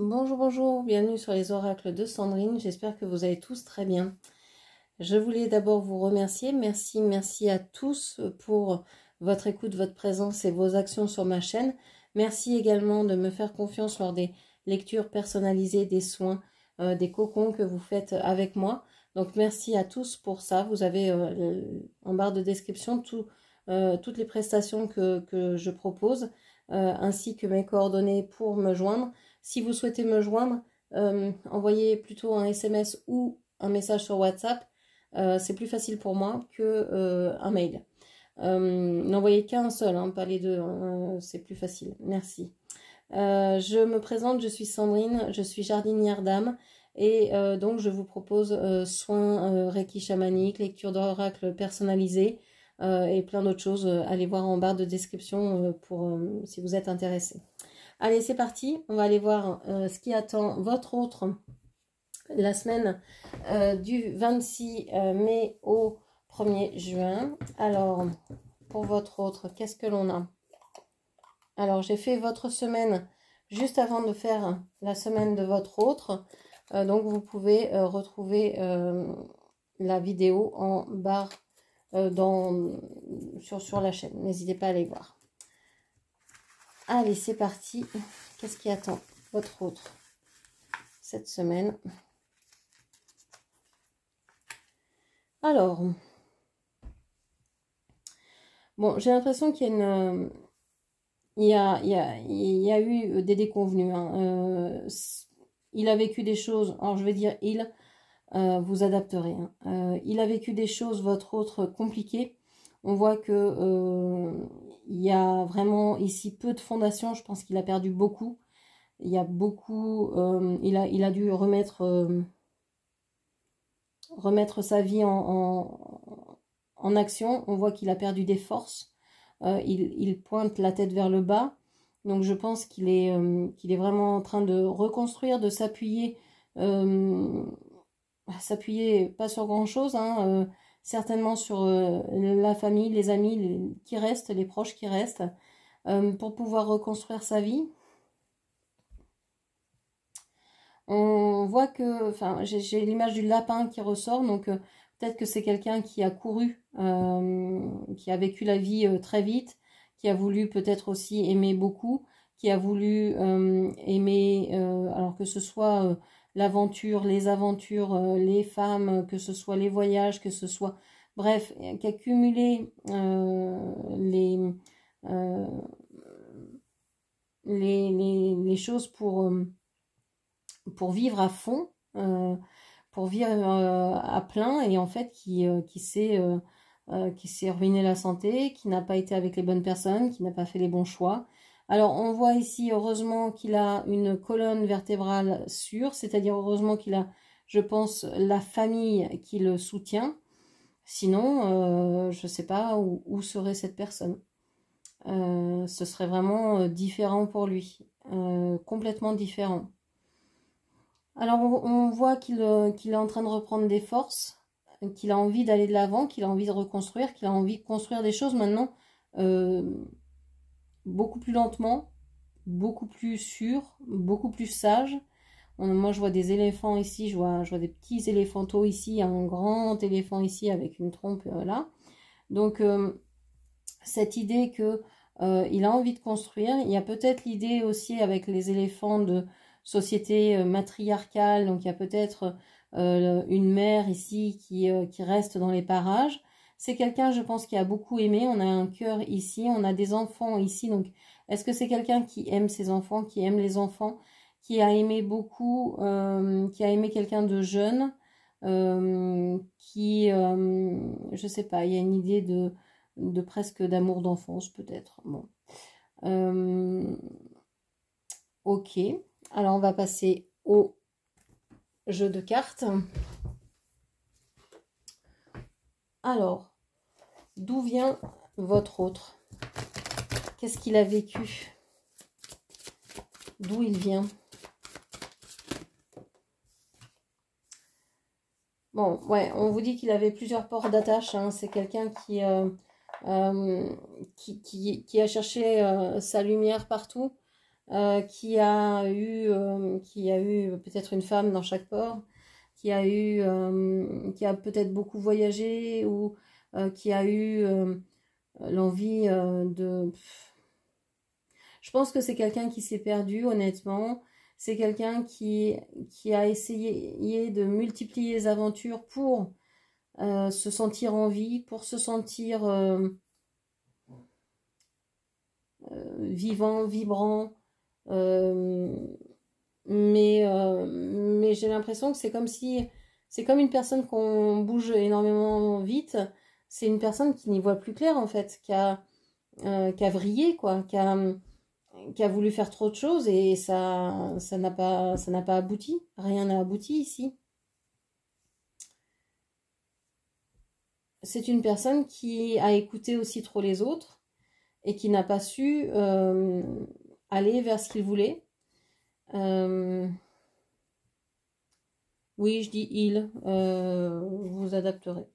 Bonjour, bonjour, bienvenue sur les oracles de Sandrine, j'espère que vous allez tous très bien. Je voulais d'abord vous remercier, merci à tous pour votre écoute, votre présence et vos actions sur ma chaîne. Merci également de me faire confiance lors des lectures personnalisées, des soins, des cocons que vous faites avec moi. Donc merci à tous pour ça, vous avez en barre de description toutes les prestations que je propose, ainsi que mes coordonnées pour me joindre. Si vous souhaitez me joindre, envoyez plutôt un SMS ou un message sur WhatsApp. C'est plus facile pour moi que un mail. N'envoyez qu'un seul, hein, pas les deux, hein, c'est plus facile. Merci. Je me présente, je suis Sandrine, je suis jardinière d'âme et donc je vous propose soins Reiki chamanique, lecture d'oracle personnalisée et plein d'autres choses. Allez voir en barre de description pour si vous êtes intéressé. Allez, c'est parti, on va aller voir ce qui attend votre autre la semaine du 26 mai au 1er juin. Alors, pour votre autre, qu'est-ce que l'on a? Alors, j'ai fait votre semaine juste avant de faire la semaine de votre autre. Donc, vous pouvez retrouver la vidéo en barre sur la chaîne. N'hésitez pas à aller voir. Allez, c'est parti. Qu'est-ce qui attend votre autre cette semaine? Alors, bon, j'ai l'impression qu'il y a eu des déconvenues. Hein. Il a vécu des choses, alors je vais dire il, vous adapterez. Hein. Il a vécu des choses, votre autre, compliquées. On voit que il y a vraiment ici peu de fondations. Je pense qu'il a perdu beaucoup. Il y a beaucoup, il a dû remettre sa vie en action. On voit qu'il a perdu des forces. Il pointe la tête vers le bas. Donc je pense qu'il est vraiment en train de reconstruire, de s'appuyer. S'appuyer pas sur grand chose, hein, certainement sur la famille, les amis qui restent, les proches qui restent, pour pouvoir reconstruire sa vie. On voit que, enfin, j'ai l'image du lapin qui ressort, donc peut-être que c'est quelqu'un qui a couru, qui a vécu la vie très vite, qui a voulu peut-être aussi aimer beaucoup, qui a voulu aimer, alors que ce soit l'aventure, les aventures, les femmes, que ce soit les voyages, que ce soit, bref, qui a cumulé euh, les choses pour vivre à fond, pour vivre à plein, et en fait qui s'est ruiné la santé, qui n'a pas été avec les bonnes personnes, qui n'a pas fait les bons choix. Alors on voit ici heureusement qu'il a une colonne vertébrale sûre, c'est-à-dire heureusement qu'il a, je pense, la famille qui le soutient. Sinon, je ne sais pas où serait cette personne. Ce serait vraiment différent pour lui, complètement différent. Alors on voit qu'il est en train de reprendre des forces, qu'il a envie d'aller de l'avant, qu'il a envie de reconstruire, qu'il a envie de construire des choses maintenant beaucoup plus lentement, beaucoup plus sûr, beaucoup plus sage. Moi je vois des éléphants ici, je vois des petits éléphantos ici, un grand éléphant ici avec une trompe là. Donc cette idée que il a envie de construire, il y a peut-être l'idée aussi avec les éléphants de société matriarcale, donc il y a peut-être une mère ici qui reste dans les parages. C'est quelqu'un, je pense, qui a beaucoup aimé. On a un cœur ici, on a des enfants ici. Donc, est-ce que c'est quelqu'un qui aime ses enfants, qui aime les enfants, qui a aimé beaucoup, qui a aimé quelqu'un de jeune, je sais pas, il y a une idée de presque d'amour d'enfance peut-être. Bon. Ok. Alors, on va passer au jeu de cartes. Alors, d'où vient votre autre? Qu'est-ce qu'il a vécu? D'où il vient? Bon, ouais, on vous dit qu'il avait plusieurs ports d'attache. Hein. C'est quelqu'un qui a cherché sa lumière partout. qui a eu peut-être une femme dans chaque port, qui a peut-être beaucoup voyagé ou qui a eu l'envie de... Je pense que c'est quelqu'un qui s'est perdu, honnêtement. C'est quelqu'un qui a essayé de multiplier les aventures pour se sentir en vie, pour se sentir vivant, vibrant. Mais j'ai l'impression que c'est comme une personne qu'on bouge énormément vite. C'est une personne qui n'y voit plus clair en fait, qui a vrillé quoi, qui a voulu faire trop de choses et ça n'a pas abouti. Rien n'a abouti ici. C'est une personne qui a écouté aussi trop les autres et qui n'a pas su aller vers ce qu'il voulait. Oui, je dis il, vous adapterez.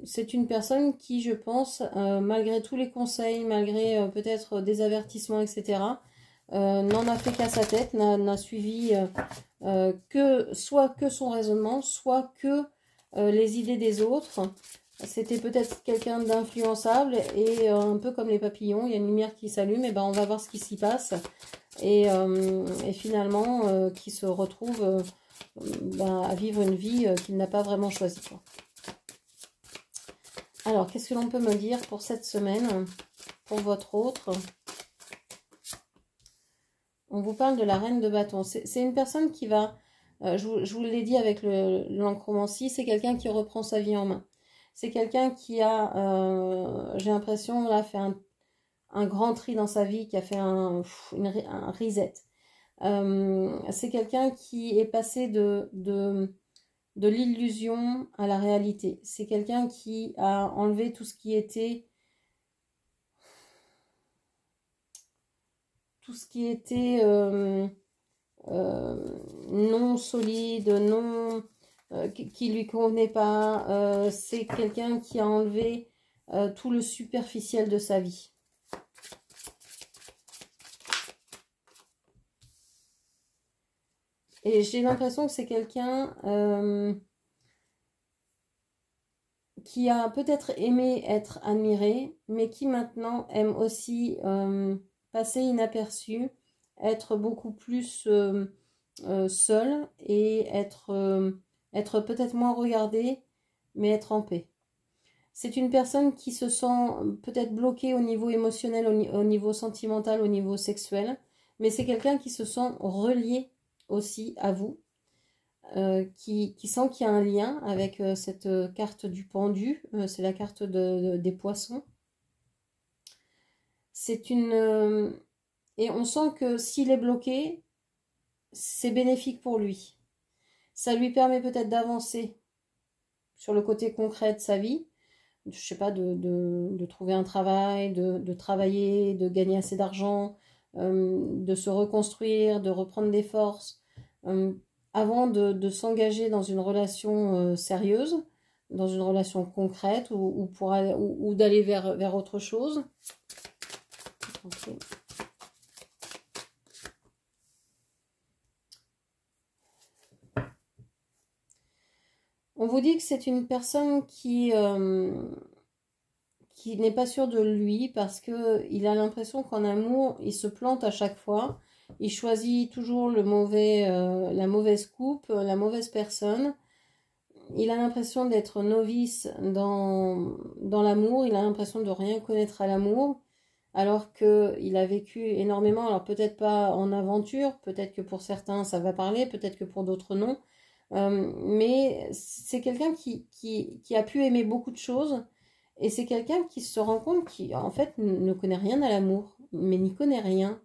C'est une personne qui, je pense, malgré tous les conseils, malgré peut-être des avertissements, etc., n'en a fait qu'à sa tête, n'a suivi soit que son raisonnement, soit que les idées des autres. C'était peut-être quelqu'un d'influençable et un peu comme les papillons, il y a une lumière qui s'allume, et ben on va voir ce qui s'y passe. Et finalement, qui se retrouve à vivre une vie qu'il n'a pas vraiment choisie. Quoi. Alors, qu'est-ce que l'on peut me dire pour cette semaine, pour votre autre? On vous parle de la reine de bâton. C'est une personne qui va, je vous l'ai dit avec l'encromancie, c'est quelqu'un qui reprend sa vie en main. C'est quelqu'un qui a, j'ai l'impression, là, fait un grand tri dans sa vie, qui a fait un reset. C'est quelqu'un qui est passé de l'illusion à la réalité. C'est quelqu'un qui a enlevé tout ce qui était non solide, non qui lui convenait pas. C'est quelqu'un qui a enlevé tout le superficiel de sa vie. Et j'ai l'impression que c'est quelqu'un qui a peut-être aimé être admiré, mais qui maintenant aime aussi passer inaperçu, être beaucoup plus seul et être peut-être moins regardé, mais être en paix. C'est une personne qui se sent peut-être bloquée au niveau émotionnel, au niveau sentimental, au niveau sexuel, mais c'est quelqu'un qui se sent relié aussi à vous, qui sent qu'il y a un lien avec cette carte du pendu, c'est la carte des poissons. C'est une... et on sent que s'il est bloqué, c'est bénéfique pour lui. Ça lui permet peut-être d'avancer sur le côté concret de sa vie, je sais pas, de trouver un travail, de travailler, de gagner assez d'argent, de se reconstruire, de reprendre des forces, avant de s'engager dans une relation sérieuse, dans une relation concrète ou d'aller vers autre chose. Okay. On vous dit que c'est une personne qui n'est pas sûr de lui parce qu'il a l'impression qu'en amour, il se plante à chaque fois. Il choisit toujours la mauvaise coupe, la mauvaise personne. Il a l'impression d'être novice dans l'amour. Il a l'impression de rien connaître à l'amour. Alors qu'il a vécu énormément. Alors peut-être pas en aventure. Peut-être que pour certains ça va parler. Peut-être que pour d'autres non. Mais c'est quelqu'un qui a pu aimer beaucoup de choses. Et c'est quelqu'un qui se rend compte qu'il en fait ne connaît rien à l'amour. Mais n'y connaît rien.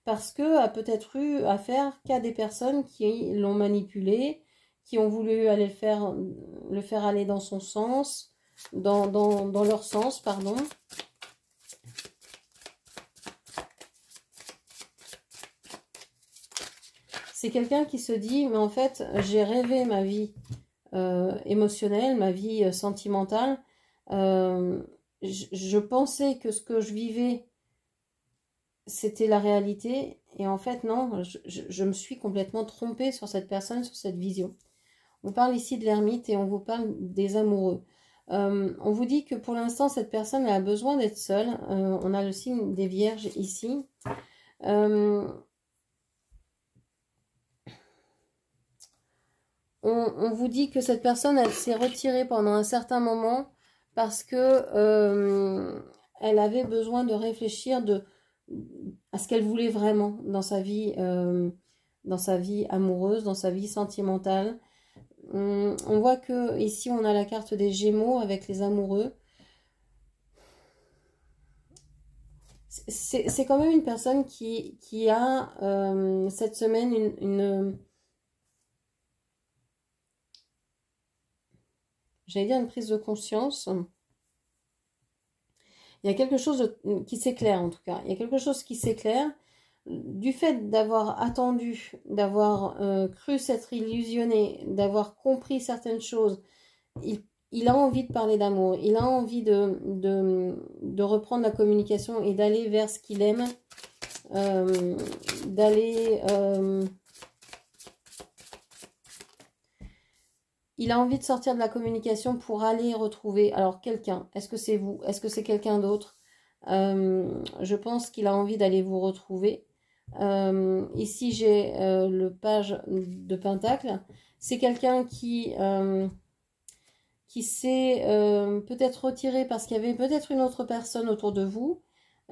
Parce que a peut-être eu affaire qu'à des personnes qui l'ont manipulé, qui ont voulu aller le faire aller dans son sens, dans leur sens, pardon. C'est quelqu'un qui se dit, mais en fait, j'ai rêvé ma vie émotionnelle, ma vie sentimentale. Je pensais que ce que je vivais, c'était la réalité. Et en fait, non, je me suis complètement trompée sur cette personne, sur cette vision. On parle ici de l'ermite et on vous parle des amoureux. On vous dit que pour l'instant, cette personne a besoin d'être seule. On a le signe des vierges ici. On vous dit que cette personne, elle s'est retirée pendant un certain moment parce que elle avait besoin de réfléchir à ce qu'elle voulait vraiment dans sa vie amoureuse, dans sa vie sentimentale. On voit que ici on a la carte des Gémeaux avec les amoureux. C'est quand même une personne qui a cette semaine j'allais dire une prise de conscience. Il y a quelque chose qui s'éclaire en tout cas. Il y a quelque chose qui s'éclaire du fait d'avoir attendu, d'avoir cru s'être illusionné, d'avoir compris certaines choses. Il a envie de parler d'amour. Il a envie de reprendre la communication et d'aller vers ce qu'il aime. Il a envie de sortir de la communication pour aller retrouver, alors quelqu'un, est-ce que c'est vous, est-ce que c'est quelqu'un d'autre? Je pense qu'il a envie d'aller vous retrouver. Ici j'ai le page de Pentacle. C'est quelqu'un qui s'est peut-être retiré parce qu'il y avait peut-être une autre personne autour de vous.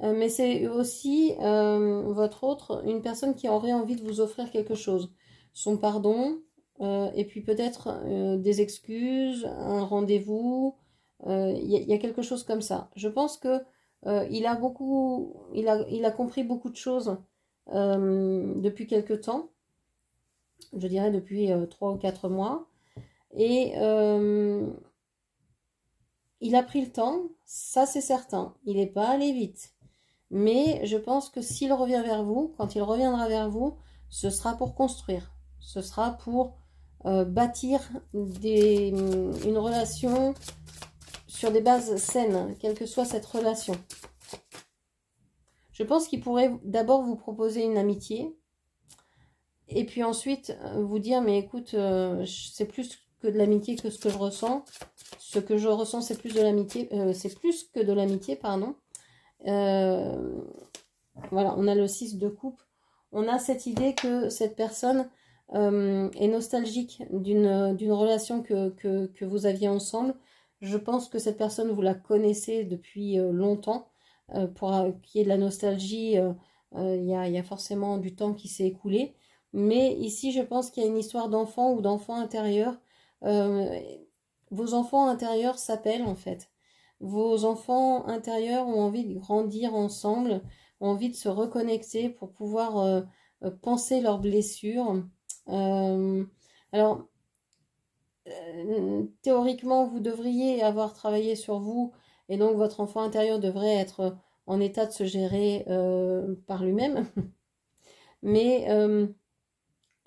Mais c'est aussi une personne qui aurait envie de vous offrir quelque chose. Son pardon, et puis peut-être des excuses, un rendez-vous. Il y a quelque chose comme ça. Je pense que il a compris beaucoup de choses depuis quelque temps. Je dirais depuis 3 ou 4 mois. Et il a pris le temps, ça c'est certain. Il n'est pas allé vite. Mais je pense que s'il revient vers vous, quand il reviendra vers vous, ce sera pour construire. Ce sera pour bâtir une relation sur des bases saines, quelle que soit cette relation. Je pense qu'il pourrait d'abord vous proposer une amitié. Et puis ensuite, vous dire, mais écoute, c'est plus que de l'amitié que ce que je ressens. Ce que je ressens, c'est plus de l'amitié, c'est plus que de l'amitié, pardon. Voilà, on a le 6 de coupe. On a cette idée que cette personne est nostalgique d'une relation que vous aviez ensemble. Je pense que cette personne, vous la connaissez depuis longtemps. Pour qu'il y ait de la nostalgie, il y a forcément du temps qui s'est écoulé. Mais ici, je pense qu'il y a une histoire d'enfant ou d'enfant intérieur. Vos enfants intérieurs s'appellent en fait. Vos enfants intérieurs ont envie de grandir ensemble, ont envie de se reconnecter pour pouvoir penser leurs blessures. Alors, théoriquement, vous devriez avoir travaillé sur vous et donc votre enfant intérieur devrait être en état de se gérer par lui-même. Mais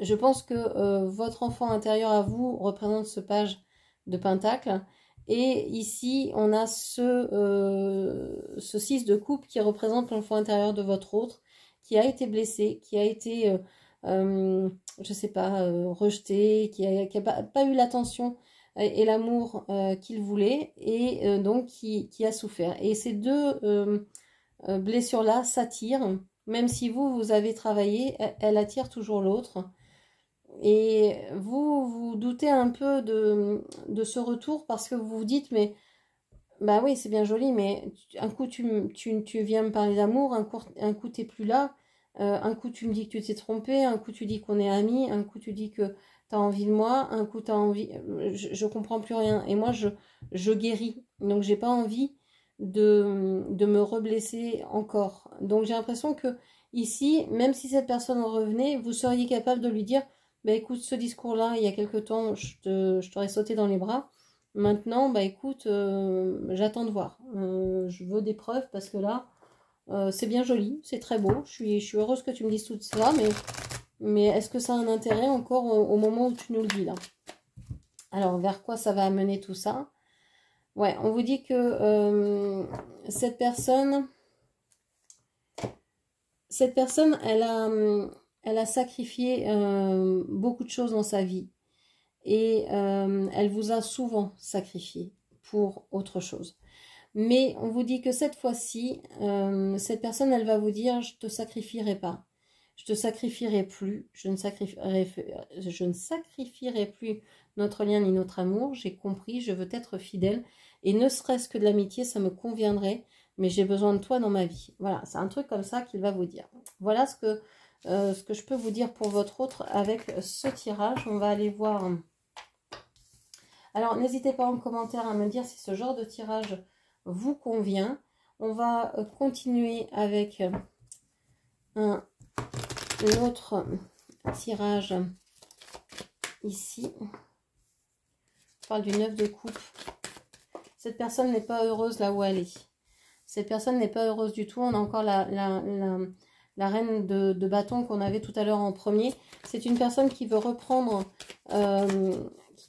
je pense que votre enfant intérieur à vous représente ce page de Pentacle. Et ici, on a ce 6 de coupe qui représente l'enfant intérieur de votre autre, qui a été blessé, qui a été, je sais pas, rejeté, qui a pas eu l'attention et l'amour qu'il voulait, et donc qui a souffert. Et ces deux blessures-là s'attirent, même si vous avez travaillé, elle attire toujours l'autre. Et vous doutez un peu de ce retour parce que vous vous dites, mais bah oui, c'est bien joli, mais un coup tu viens me parler d'amour, un coup t'es plus là, un coup tu me dis que tu t'es trompé, un coup tu dis qu'on est amis, un coup tu dis que t'as envie de moi, un coup t'as envie, je comprends plus rien. Et moi je guéris, donc j'ai pas envie de me reblesser encore. Donc j'ai l'impression que ici, même si cette personne revenait, vous seriez capable de lui dire, bah écoute, ce discours-là, il y a quelque temps, je t'aurais sauté dans les bras. Maintenant, bah écoute, j'attends de voir. Je veux des preuves parce que là, c'est bien joli, c'est très beau. Je suis heureuse que tu me dises tout ça, mais est-ce que ça a un intérêt encore au moment où tu nous le dis là? Alors, vers quoi ça va amener tout ça? Ouais, on vous dit que cette personne cette personne, elle a sacrifié beaucoup de choses dans sa vie. Et elle vous a souvent sacrifié pour autre chose. Mais on vous dit que cette fois-ci, cette personne, elle va vous dire, je ne te sacrifierai pas. Je ne te sacrifierai plus. Je ne sacrifierai plus notre lien ni notre amour. J'ai compris, je veux être fidèle. Et ne serait-ce que de l'amitié, ça me conviendrait. Mais j'ai besoin de toi dans ma vie. Voilà, c'est un truc comme ça qu'il va vous dire. Voilà ce que je peux vous dire pour votre autre avec ce tirage. On va aller voir. Alors, n'hésitez pas en commentaire à me dire si ce genre de tirage vous convient. On va continuer avec un autre tirage ici. On parle du 9 de coupe. Cette personne n'est pas heureuse là où elle est. Cette personne n'est pas heureuse du tout. On a encore la reine de bâton qu'on avait tout à l'heure en premier. C'est une personne qui veut reprendre,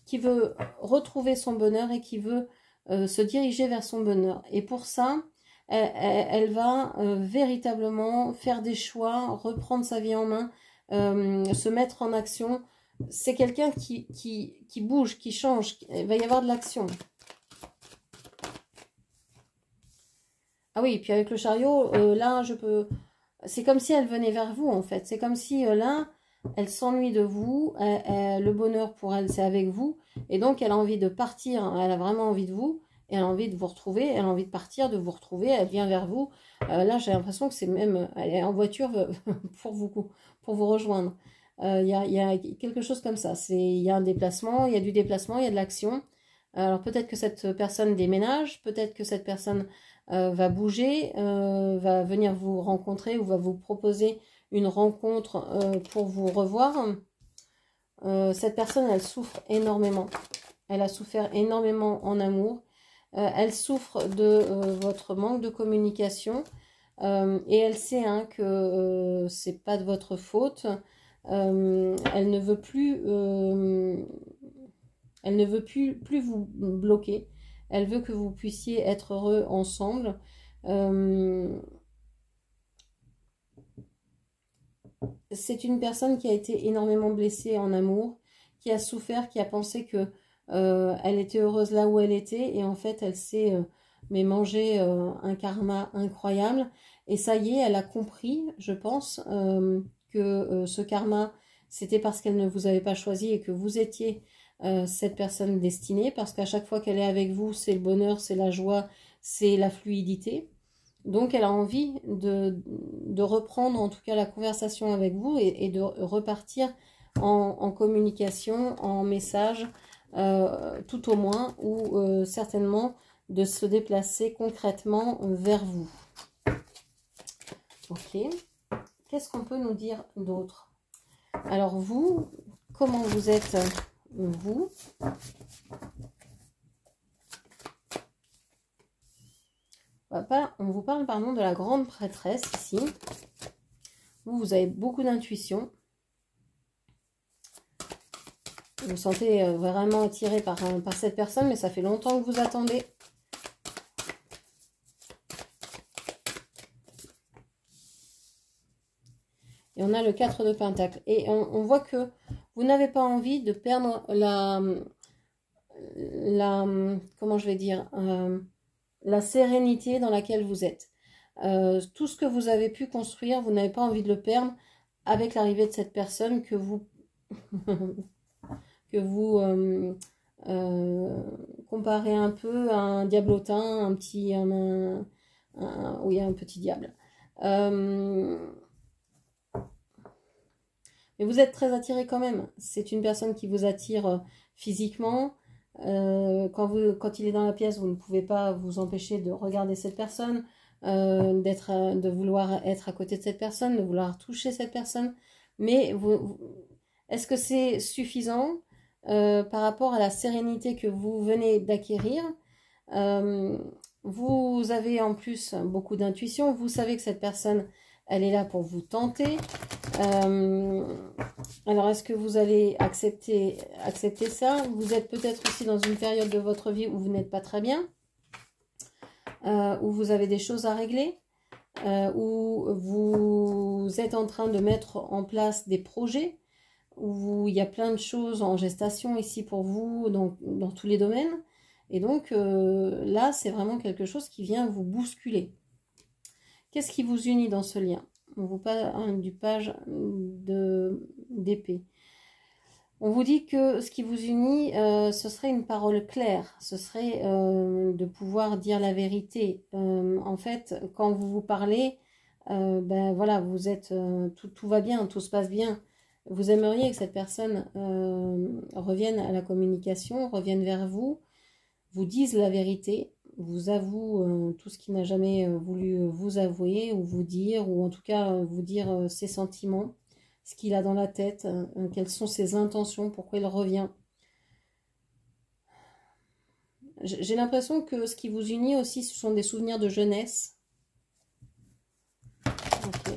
qui veut retrouver son bonheur et qui veut se diriger vers son bonheur. Et pour ça, elle va véritablement faire des choix, reprendre sa vie en main, se mettre en action. C'est quelqu'un qui bouge, qui change. Il va y avoir de l'action. Ah oui, puis avec le chariot, là, je peux... C'est comme si elle venait vers vous, en fait. C'est comme si, là, elle s'ennuie de vous. Le bonheur, pour elle, c'est avec vous. Et donc, elle a envie de partir. Elle a vraiment envie de vous. Et elle a envie de vous retrouver. Elle a envie de partir, de vous retrouver. Elle vient vers vous. Là, j'ai l'impression que c'est même... Elle est en voiture pour vous rejoindre. Il y a quelque chose comme ça. Il y a un déplacement, il y a du déplacement, il y a de l'action. Alors, peut-être que cette personne déménage. Peut-être que cette personne... va bouger, va venir vous rencontrer ou va vous proposer une rencontre pour vous revoir. Cette personne, elle souffre énormément. Elle a souffert énormément en amour. Elle souffre de votre manque de communication. Et elle sait que c'est pas de votre faute. Elle ne veut plus vous bloquer. Elle veut que vous puissiez être heureux ensemble. C'est une personne qui a été énormément blessée en amour, qui a souffert, qui a pensé que elle était heureuse là où elle était. Et en fait, elle s'est mangé un karma incroyable. Et ça y est, elle a compris, je pense, que ce karma, c'était parce qu'elle ne vous avait pas choisi et que vous étiez... cette personne destinée, parce qu'à chaque fois qu'elle est avec vous, c'est le bonheur, c'est la joie, c'est la fluidité. Donc elle a envie de reprendre en tout cas la conversation avec vous et de repartir en communication, en message, tout au moins, ou certainement de se déplacer concrètement vers vous. Ok, qu'est-ce qu'on peut nous dire d'autre? Alors vous, comment vous êtes vous? On vous parle pardon de la grande prêtresse ici. Vous avez beaucoup d'intuition. Vous vous sentez vraiment attiré par cette personne, mais ça fait longtemps que vous attendez. Et on a le 4 de Pentacle. Et on voit que vous n'avez pas envie de perdre comment je vais dire, la sérénité dans laquelle vous êtes. Tout ce que vous avez pu construire, vous n'avez pas envie de le perdre avec l'arrivée de cette personne que vous comparez un peu à un diablotin, oui, un petit diable. Mais vous êtes très attiré quand même. C'est une personne qui vous attire physiquement. Quand il est dans la pièce, vous ne pouvez pas vous empêcher de regarder cette personne, de vouloir être à côté de cette personne, de vouloir toucher cette personne. Mais est-ce que c'est suffisant par rapport à la sérénité que vous venez d'acquérir? Vous avez en plus beaucoup d'intuition. Vous savez que cette personne, elle est là pour vous tenter. Alors, est-ce que vous allez accepter ça? Vous êtes peut-être aussi dans une période de votre vie où vous n'êtes pas très bien, où vous avez des choses à régler. où vous êtes en train de mettre en place des projets, où il y a plein de choses en gestation ici pour vous, dans tous les domaines. Et donc là, c'est vraiment quelque chose qui vient vous bousculer. Qu'est-ce qui vous unit dans ce lien? On vous parle du page d'épée. On vous dit que ce qui vous unit, ce serait une parole claire, ce serait de pouvoir dire la vérité. En fait, quand vous vous parlez, ben voilà, vous êtes, tout va bien, tout se passe bien. Vous aimeriez que cette personne revienne à la communication, revienne vers vous, vous dise la vérité, vous avoue tout ce qu'il n'a jamais voulu vous avouer ou vous dire, ou en tout cas vous dire ses sentiments, ce qu'il a dans la tête, quelles sont ses intentions, pourquoi il revient. J'ai l'impression que ce qui vous unit aussi, ce sont des souvenirs de jeunesse. Okay.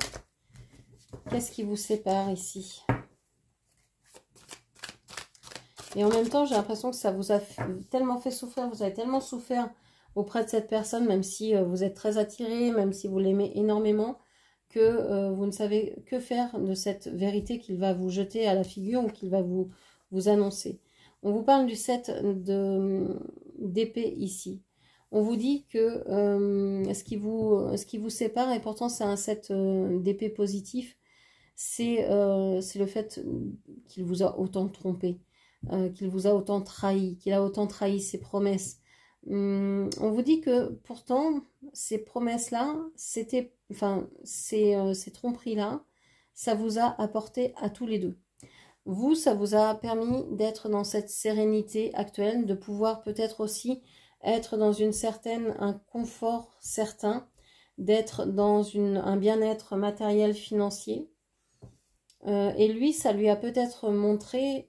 Qu'est-ce qui vous sépare ici? Et en même temps, j'ai l'impression que ça vous a tellement fait souffrir, vous avez tellement souffert auprès de cette personne, même si vous êtes très attiré, même si vous l'aimez énormément, que vous ne savez que faire de cette vérité qu'il va vous jeter à la figure ou qu'il va vous annoncer. On vous parle du 7 d'épée ici. On vous dit que ce qui vous sépare, et pourtant c'est un 7 d'épée positif, c'est le fait qu'il vous a autant trompé. Qu'il vous a autant trahi, qu'il a autant trahi ses promesses. On vous dit que pourtant, ces promesses-là, ces tromperies-là, ça vous a apporté à tous les deux. Vous, ça vous a permis d'être dans cette sérénité actuelle, de pouvoir peut-être aussi être dans un confort certain, d'être dans un bien-être matériel, financier. Et lui, ça lui a peut-être montré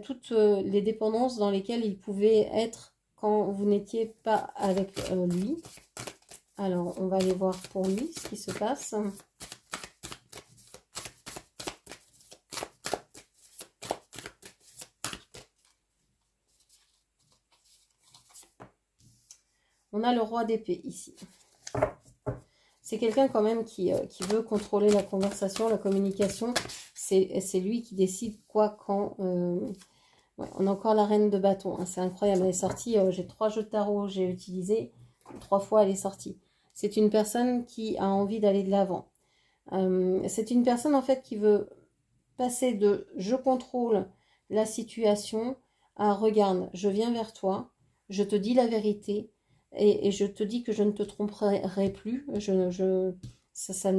toutes les dépendances dans lesquelles il pouvait être quand vous n'étiez pas avec lui. Alors, on va aller voir pour lui ce qui se passe. On a le roi d'épée ici. C'est quelqu'un quand même qui veut contrôler la conversation, la communication. C'est lui qui décide quoi, quand. Ouais, on a encore la reine de bâton. Hein, c'est incroyable, elle est sortie. J'ai 3 jeux de tarot, j'ai utilisé. 3 fois, elle est sortie. C'est une personne qui a envie d'aller de l'avant. C'est une personne en fait qui veut passer de « je contrôle la situation » à « regarde, je viens vers toi, je te dis la vérité ». Et je te dis que je ne te tromperai plus, ça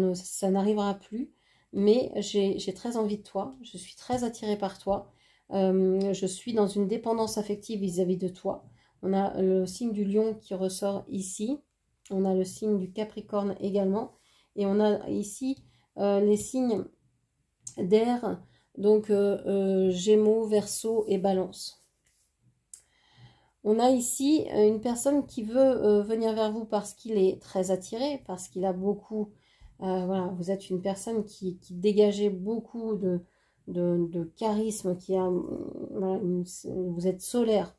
n'arrivera plus, mais j'ai très envie de toi, je suis très attirée par toi, je suis dans une dépendance affective vis-à-vis de toi. On a le signe du lion qui ressort ici, on a le signe du capricorne également, et on a ici les signes d'air, donc Gémeaux, Verseau et Balance. On a ici une personne qui veut venir vers vous parce qu'il est très attiré, parce qu'il a beaucoup... voilà, vous êtes une personne qui dégageait beaucoup de charisme, voilà, vous êtes solaire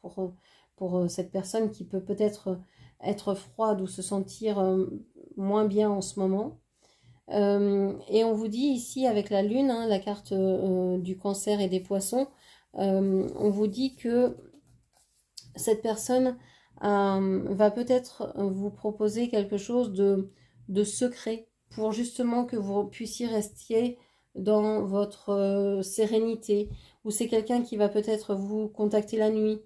pour cette personne qui peut peut-être être froide ou se sentir moins bien en ce moment. Et on vous dit ici avec la lune, hein, la carte du cancer et des poissons, on vous dit que cette personne va peut-être vous proposer quelque chose de secret pour justement que vous puissiez rester dans votre sérénité. Ou c'est quelqu'un qui va peut-être vous contacter la nuit,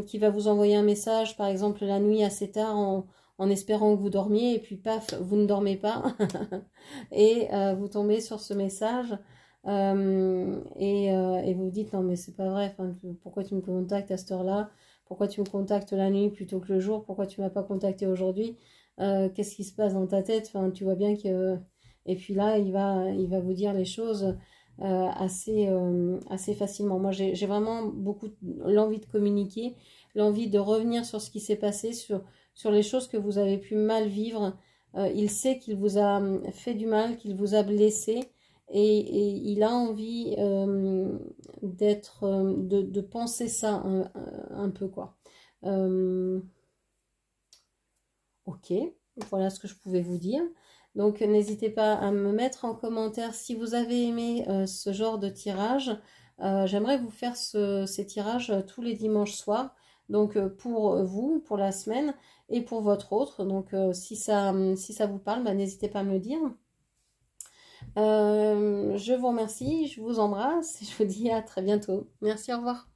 qui va vous envoyer un message, par exemple la nuit assez tard en espérant que vous dormiez et puis paf, vous ne dormez pas et vous tombez sur ce message. Et vous vous dites non mais c'est pas vrai, enfin, pourquoi tu me contactes à cette heure-là, pourquoi tu me contactes la nuit plutôt que le jour, pourquoi tu m'as pas contacté aujourd'hui, qu'est-ce qui se passe dans ta tête, enfin, tu vois bien que... Et puis là il va vous dire les choses assez facilement. Moi j'ai vraiment beaucoup l'envie de communiquer, l'envie de revenir sur ce qui s'est passé, sur les choses que vous avez pu mal vivre. Il sait qu'il vous a fait du mal, qu'il vous a blessé. Et il a envie de penser ça un peu, quoi. Ok. Voilà ce que je pouvais vous dire. Donc n'hésitez pas à me mettre en commentaire si vous avez aimé ce genre de tirage. J'aimerais vous faire ces tirages tous les dimanches soirs. Donc pour vous, pour la semaine et pour votre autre. Donc si ça vous parle, bah, n'hésitez pas à me le dire. Je vous remercie, je vous embrasse et je vous dis à très bientôt. Merci, au revoir.